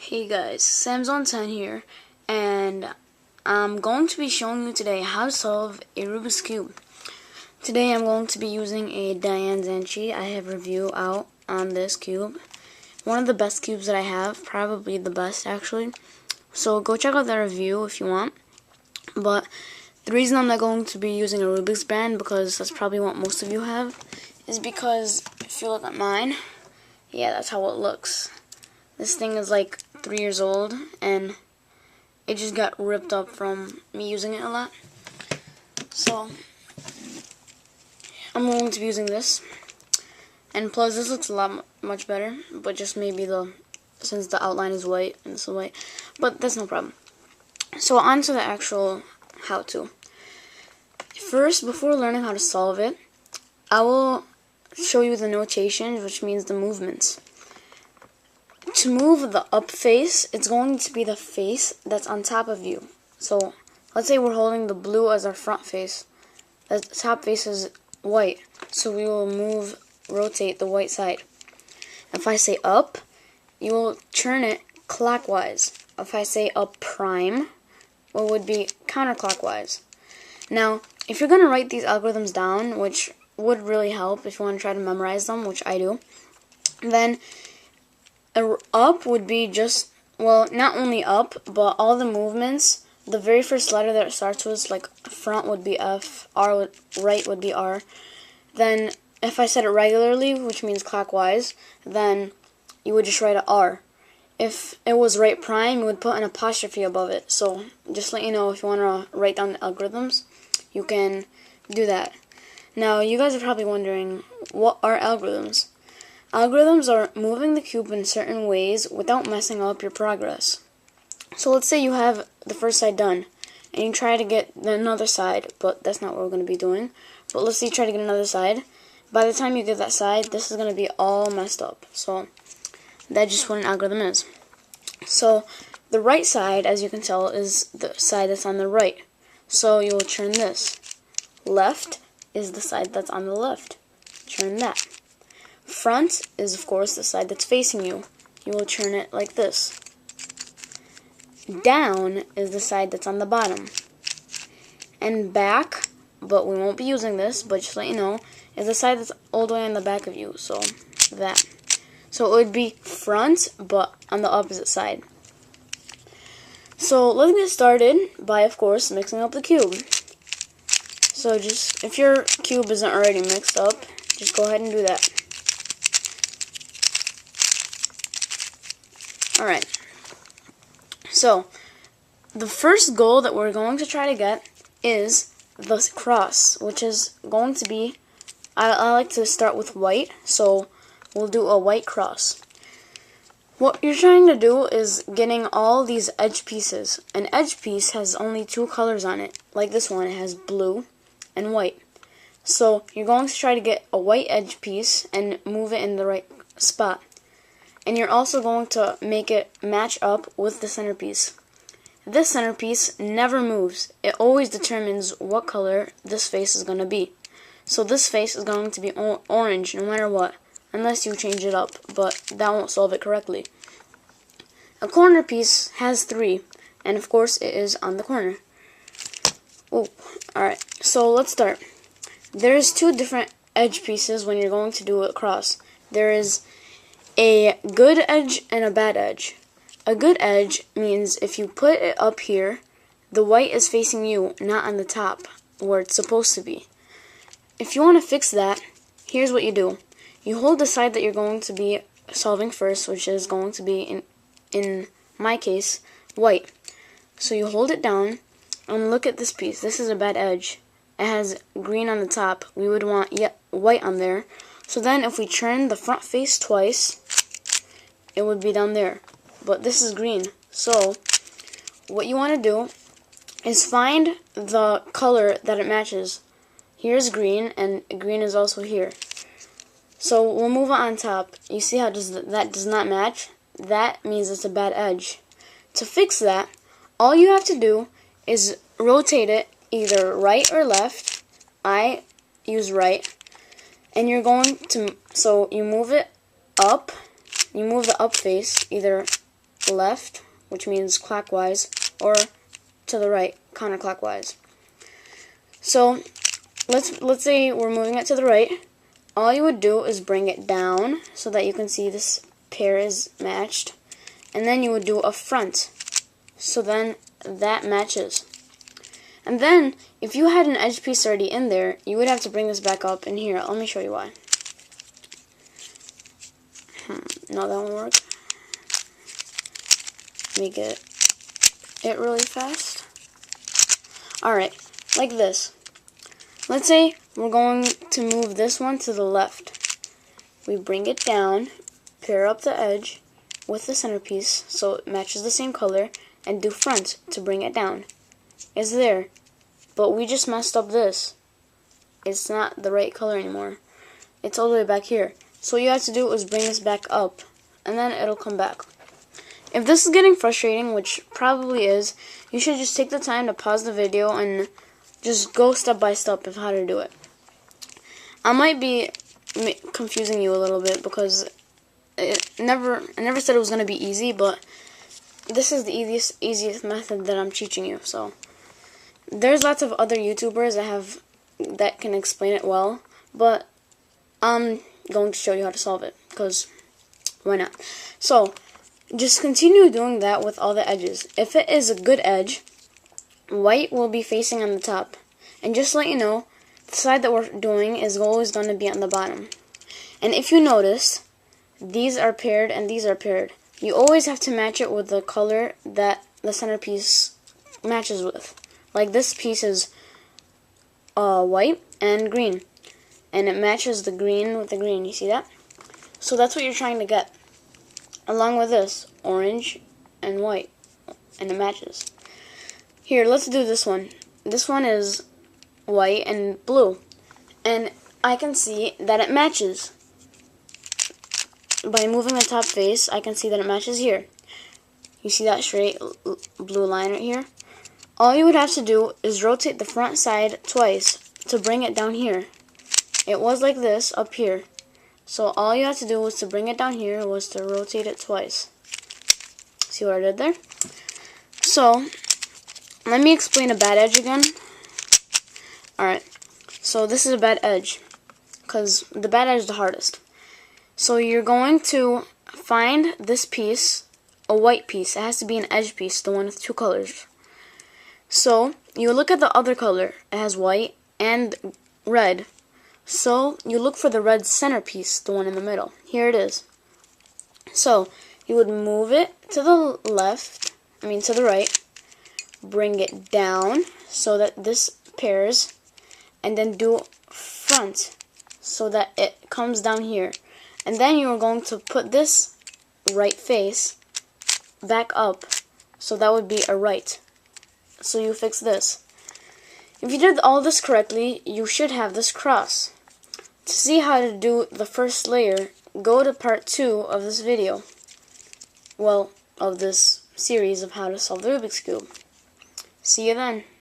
Hey guys, Sam's on 10 here, and I'm going to be showing you today how to solve a Rubik's Cube. Today I'm going to be using a Diane Zanchi. I have a review out on this cube. One of the best cubes that I have, probably the best actually. So go check out that review if you want. But the reason I'm not going to be using a Rubik's brand, because that's probably what most of you have, is because if you look at mine, yeah, that's how it looks. This thing is like 3 years old, and it just got ripped up from me using it a lot. So I'm going to be using this, and plus this looks a lot much better, but just maybe since the outline is white and this is white, but that's no problem. So on to the actual how-to. First, before learning how to solve it, I will show you the notation, which means the movements. To move the up face, it's going to be the face that's on top of you. So let's say we're holding the blue as our front face. The top face is white, so we will rotate the white side. If I say up, you will turn it clockwise. If I say up prime, it would be counterclockwise. Now, if you're going to write these algorithms down, which would really help if you want to try to memorize them, which I do, then up would be just, well, not only up, but all the movements. The very first letter that it starts with, like front would be F, right would be R. Then if I said it regularly, which means clockwise, then you would just write a R. If it was right prime, you would put an apostrophe above it. So just let you know, if you want to write down the algorithms, you can do that. Now, you guys are probably wondering, what are algorithms? Algorithms are moving the cube in certain ways without messing up your progress. So let's say you have the first side done, and you try to get another side, but that's not what we're going to be doing. But let's say you try to get another side. By the time you get that side, this is going to be all messed up. So that's just what an algorithm is. So the right side, as you can tell, is the side that's on the right. So you will turn this. Left is the side that's on the left. Turn that. Front is, of course, the side that's facing you. You will turn it like this. Down is the side that's on the bottom. And back, but we won't be using this, but just to let you know, is the side that's all the way on the back of you. So that. So it would be front, but on the opposite side. So let's get started by, of course, mixing up the cube. So just, if your cube isn't already mixed up, just go ahead and do that. Alright, so the first goal that we're going to try to get is the cross, which is going to be, I like to start with white, so we'll do a white cross. What you're trying to do is getting all these edge pieces. An edge piece has only two colors on it, like this one, it has blue and white. So you're going to try to get a white edge piece and move it in the right spot. And you're also going to make it match up with the centerpiece. This centerpiece never moves. It always determines what color this face is going to be. So this face is going to be orange no matter what, unless you change it up, but that won't solve it correctly. A corner piece has 3, and of course it is on the corner. Oh, alright, so let's start. There's 2 different edge pieces when you're going to do a cross. There is a good edge and a bad edge. A good edge means if you put it up here, the white is facing you, not on the top, where it's supposed to be. If you want to fix that, here's what you do. You hold the side that you're going to be solving first, which is going to be, in my case, white. So you hold it down, and look at this piece. This is a bad edge. It has green on the top. We would want white on there. So then if we turn the front face twice, it would be down there. But this is green. So what you want to do is find the color that it matches. Here's green, and green is also here. So we'll move it on top. You see how that does not match? That means it's a bad edge. To fix that, all you have to do is rotate it either right or left. I use right. And you're going to, so you move it up, you move the up face either left, which means clockwise, or to the right, counterclockwise. So let's say we're moving it to the right. All you would do is bring it down so that you can see this pair is matched, and then you would do a front, so then that matches. And then if you had an edge piece already in there, you would have to bring this back up. And here, let me show you why. No, that won't work. Make it really fast. Alright, like this. Let's say we're going to move this one to the left. We bring it down, pair up the edge with the centerpiece so it matches the same color, and do front to bring it down. It's there, but we just messed up this. It's not the right color anymore. It's all the way back here. So what you have to do is bring this back up, and then it'll come back. If this is getting frustrating, which probably is, you should just take the time to pause the video and just go step by step of how to do it. I might be confusing you a little bit because I never said it was going to be easy, but this is the easiest method that I'm teaching you. So there's lots of other YouTubers that can explain it well, but I'm going to show you how to solve it, because why not? So just continue doing that with all the edges. If it is a good edge, white will be facing on the top. And just to let you know, the side that we're doing is always going to be on the bottom. And if you notice, these are paired and these are paired. You always have to match it with the color that the centerpiece matches with. Like this piece is white and green, and it matches the green with the green. You see that? So that's what you're trying to get. Along with this, orange and white, and it matches. Here, let's do this one. This one is white and blue, and I can see that it matches. By moving the top face, I can see that it matches here. You see that straight blue line right here? All you would have to do is rotate the front side twice to bring it down here. It was like this up here. So all you have to do was to bring it down here was to rotate it twice. See what I did there? So let me explain a bad edge again. Alright, so this is a bad edge, because the bad edge is the hardest. So you're going to find this piece, a white piece. It has to be an edge piece, the one with two colors. So you look at the other color. It has white and red. So you look for the red centerpiece, the one in the middle. Here it is. So you would move it to the to the right, bring it down so that this pairs, and then do front so that it comes down here. And then you are going to put this right face back up, so that would be a right. So you fix this. If you did all this correctly, you should have this cross. To see how to do the first layer, go to part 2 of this video. Well, of this series of how to solve the Rubik's Cube. See you then.